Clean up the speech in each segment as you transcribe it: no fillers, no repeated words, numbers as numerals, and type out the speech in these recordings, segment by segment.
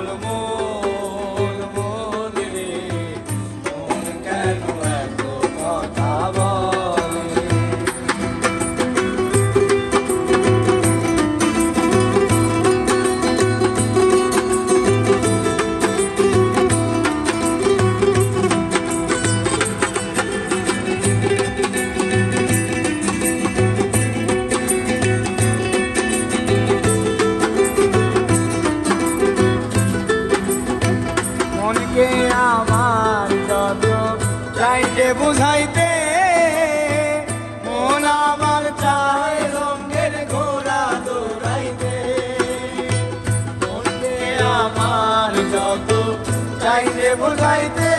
পাগল মন মন রে মন কেন এত কথা বলে। মনকে আমার যত চাইতে বুঝাইতে মন আমার চায় রঙের ঘোড়া দৌড়াইতে। মনকে আমার যত চাইতে বুঝাইতে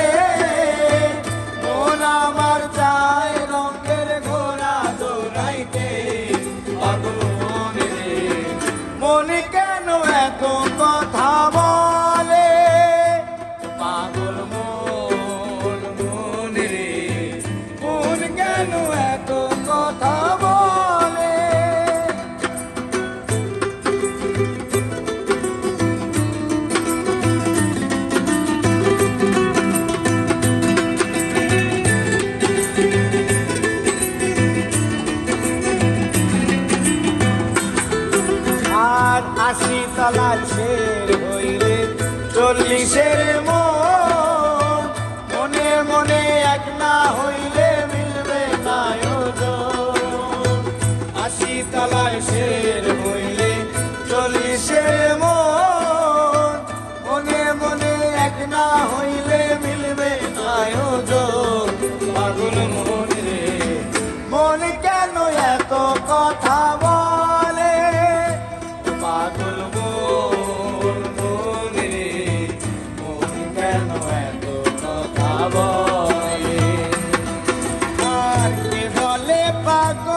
মন আমার চায় রঙের ঘোড়া দৌড়াইতে। পাগল মন রে মন কেন এত কথা বলে। পাগল মন মন রে মন কেন এত কথা বলে। আর ৮০ তলা ছেড় হইলে ৪০-এর মন মনে মনে এক না হইলে মিলবে না ওজন। ৮০ তলায় শের হইলে ৪০-এর মন মনে মনে এক না হইলে মিলবে না ওজন। পাগল মন রে মন কেন এত কথা বলে। পাগল মন মন রে মন কেন এত কথা বলে। আর কে বলে পাগল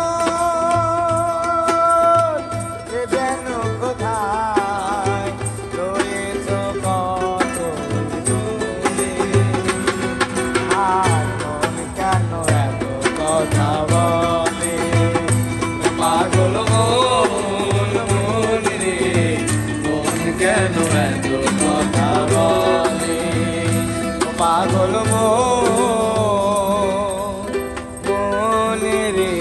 কে যেন কোথায় রয়েছ কত দূরে। আর মন কেন এত কথা বলে। পাগল মন মন রে মন কেন এত কথা বলে। পাগল মন রে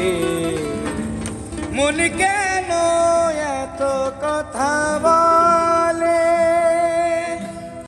মন কেন এত কথা বলে।